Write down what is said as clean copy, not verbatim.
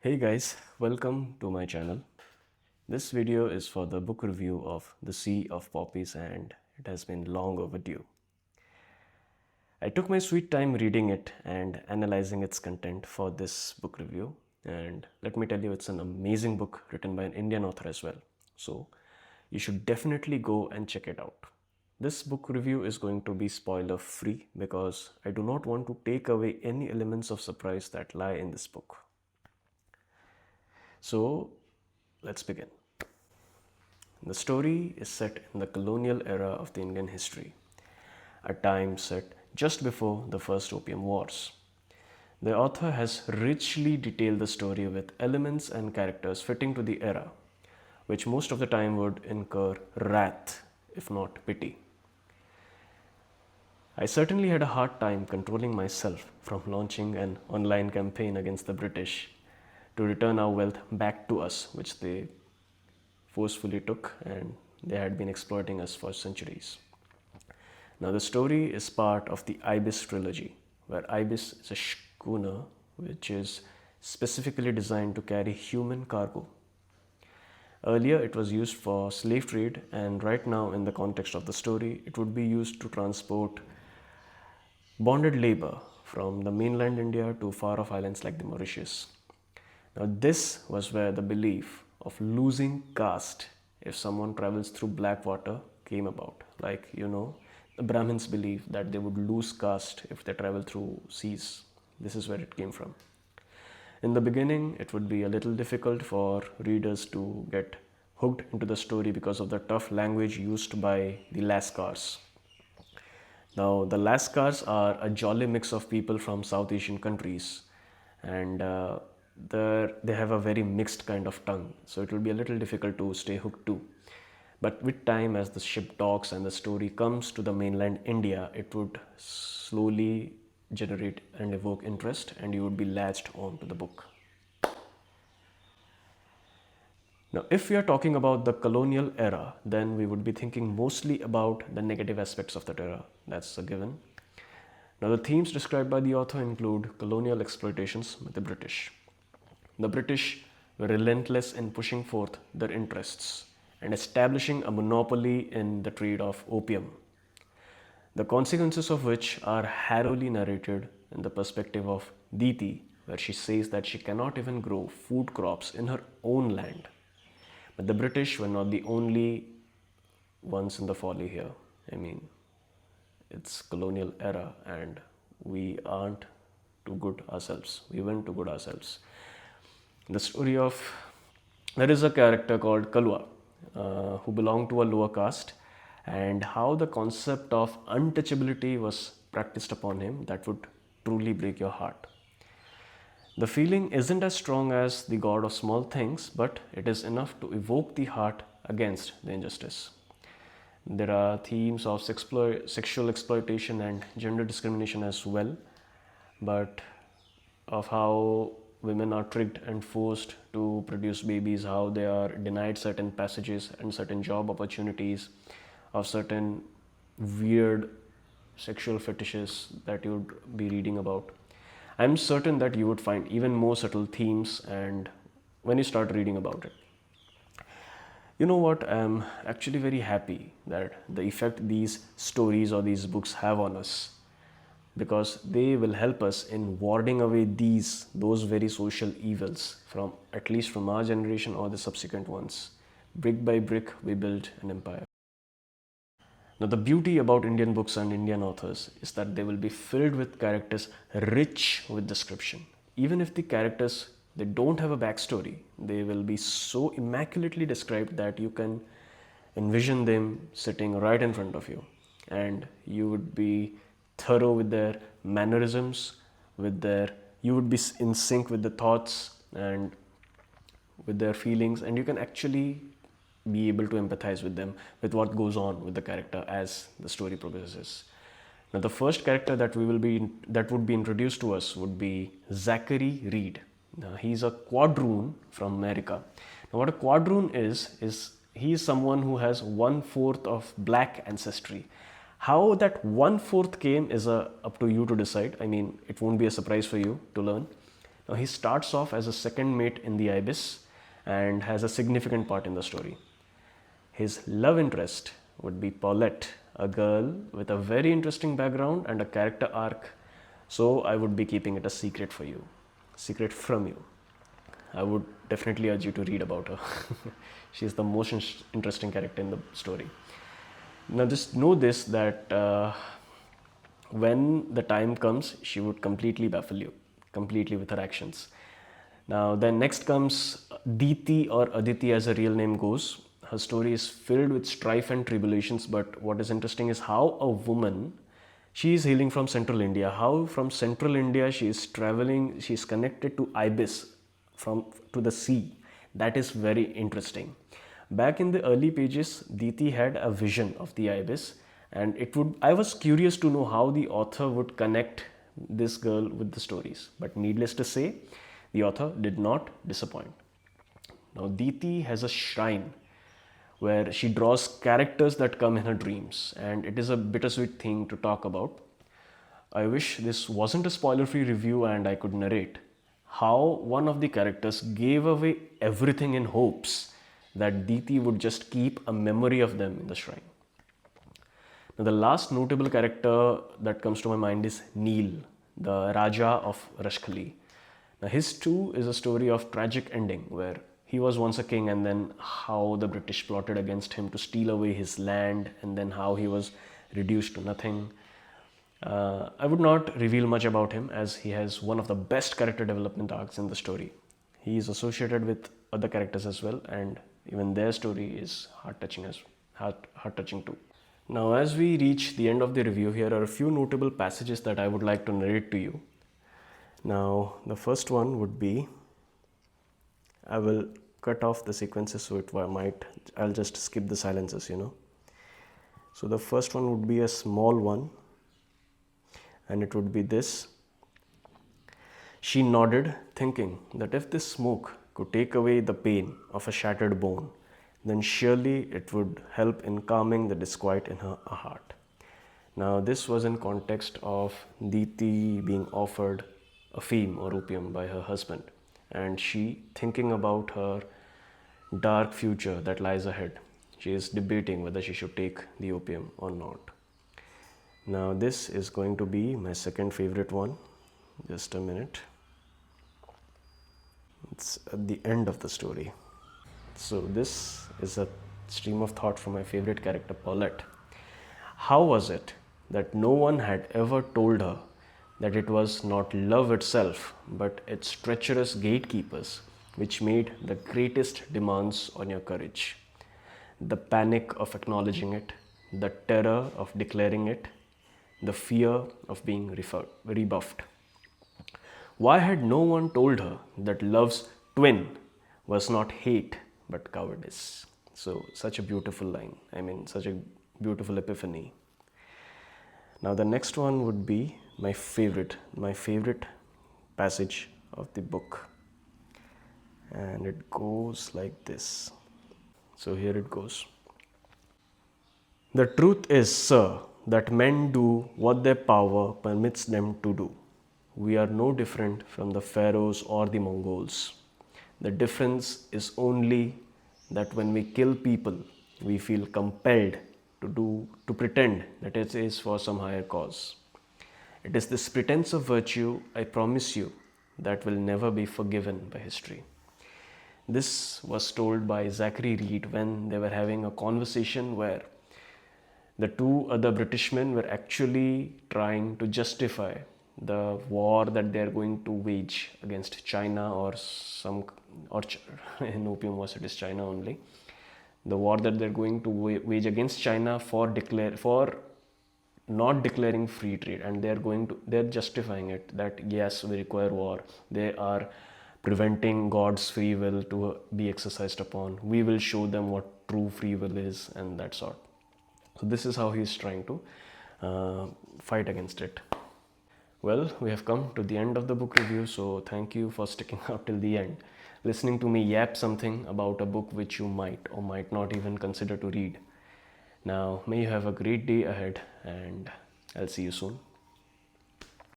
Hey guys, welcome to my channel. This video is for the book review of The Sea of Poppies and it has been long overdue. I took my sweet time reading it and analyzing its content for this book review, and let me tell you, it's an amazing book written by an Indian author as well. So you should definitely go and check it out. This book review is going to be spoiler free because I do not want to take away any elements of surprise that lie in this book. So let's begin. The story is set in the colonial era of the Indian history, a time set just before the First Opium Wars. The author has richly detailed the story with elements and characters fitting to the era, which most of the time would incur wrath, if not pity. I certainly had a hard time controlling myself from launching an online campaign against the British to return our wealth back to us, which they forcefully took and they had been exploiting us for centuries. Now, the story is part of the Ibis trilogy, where Ibis is a schooner which is specifically designed to carry human cargo. Earlier, it was used for slave trade, and right now, in the context of the story, it would be used to transport bonded labor from the mainland India to far off islands like the Mauritius. Now, this was where the belief of losing caste if someone travels through black water came about. The Brahmins believe that they would lose caste if they travel through seas. This is where it came from. In the beginning, it would be a little difficult for readers to get hooked into the story because of the tough language used by the Lascars. Now, the Lascars are a jolly mix of people from South Asian countries, and they have a very mixed kind of tongue, so it will be a little difficult to stay hooked to. But with time, as the ship docks and the story comes to the mainland India, it would slowly generate and evoke interest, and you would be latched onto the book. Now, if we are talking about the colonial era, then we would be thinking mostly about the negative aspects of that era. That's a given. Now, the themes described by the author include colonial exploitations by the British. The British were relentless in pushing forth their interests and establishing a monopoly in the trade of opium, the consequences of which are harrowingly narrated in the perspective of Diti, where she says that she cannot even grow food crops in her own land. But the British were not the only ones in the folly here. I mean, it's colonial era and we aren't too good ourselves. We weren't too good ourselves. The story of there is a character called Kalua who belonged to a lower caste, and how the concept of untouchability was practiced upon him that would truly break your heart. The feeling isn't as strong as the god of small things, but it is enough to evoke the heart against the injustice. There are themes of sexual exploitation and gender discrimination as well, but of how women are tricked and forced to produce babies, how they are denied certain passages and certain job opportunities, of certain weird sexual fetishes that you would be reading about. I'm certain that you would find even more subtle themes and when you start reading about it. You know what? I'm actually very happy that the effect these stories or these books have on us, because they will help us in warding away those very social evils from, at least from our generation or the subsequent ones. Brick by brick, we built an empire. Now, the beauty about Indian books and Indian authors is that they will be filled with characters rich with description. Even if the characters they don't have a backstory, they will be so immaculately described that you can envision them sitting right in front of you, and you would be thorough with their mannerisms, you would be in sync with the thoughts and with their feelings, and you can actually be able to empathize with them, with what goes on with the character as the story progresses. Now, the first character that would be introduced to us would be Zachary Reed. Now, he's a quadroon from America. Now, what a quadroon is he is someone who has 1/4 of black ancestry. How that 1/4 came is up to you to decide. I mean, it won't be a surprise for you to learn. Now, he starts off as a second mate in the Ibis and has a significant part in the story. His love interest would be Paulette, a girl with a very interesting background and a character arc. So I would be keeping it a secret for you, secret from you. I would definitely urge you to read about her. She's the most interesting character in the story. Now, just know this that when the time comes, she would completely baffle you, completely with her actions. Now, then next comes Diti, or Aditi as her real name goes. Her story is filled with strife and tribulations, but what is interesting is how a woman, she is hailing from central India, how from central India she is traveling, she is connected to Ibis, from to the sea. That is very interesting. Back in the early pages, Diti had a vision of the Ibis, and I was curious to know how the author would connect this girl with the stories. But needless to say, the author did not disappoint. Now, Diti has a shrine where she draws characters that come in her dreams, and it is a bittersweet thing to talk about. I wish this wasn't a spoiler free review and I could narrate how one of the characters gave away everything in hopes that Diti would just keep a memory of them in the shrine. Now, the last notable character that comes to my mind is Neil, the Raja of Rashkhali. Now, his too is a story of tragic ending where he was once a king, and then how the British plotted against him to steal away his land, and then how he was reduced to nothing. I would not reveal much about him as he has one of the best character development arcs in the story. He is associated with other characters as well, and even their story is heart-touching too. Now, as we reach the end of the review, here are a few notable passages that I would like to narrate to you. Now, the first one would be, I will cut off the sequences so I'll just skip the silences, So the first one would be a small one, and it would be this. She nodded, thinking that if this smoke could take away the pain of a shattered bone, then surely it would help in calming the disquiet in her heart. Now, this was in context of Diti being offered a fame or opium by her husband, and she thinking about her dark future that lies ahead. She is debating whether she should take the opium or not. Now, this is going to be my second favorite one. Just a minute. It's at the end of the story. So this is a stream of thought from my favorite character, Paulette. How was it that no one had ever told her that it was not love itself, but its treacherous gatekeepers which made the greatest demands on your courage? The panic of acknowledging it, the terror of declaring it, the fear of being rebuffed. Why had no one told her that love's twin was not hate but cowardice? So, such a beautiful line. Such a beautiful epiphany. Now, the next one would be my favorite passage of the book. And it goes like this. So, here it goes. The truth is, sir, that men do what their power permits them to do. We are no different from the Pharaohs or the Mongols. The difference is only that when we kill people, we feel compelled to pretend that it is for some higher cause. It is this pretense of virtue, I promise you, that will never be forgiven by history. This was told by Zachary Reed when they were having a conversation where the two other British men were actually trying to justify the war that they are going to wage against China or in opium wars it is China only. The war that they're going to wage against China for not declaring free trade, and they're justifying it that yes, we require war. They are preventing God's free will to be exercised upon. We will show them what true free will is and that sort. So this is how he's trying to fight against it. Well, we have come to the end of the book review, so thank you for sticking out till the end, listening to me yap something about a book which you might or might not even consider to read. Now, may you have a great day ahead, and I'll see you soon.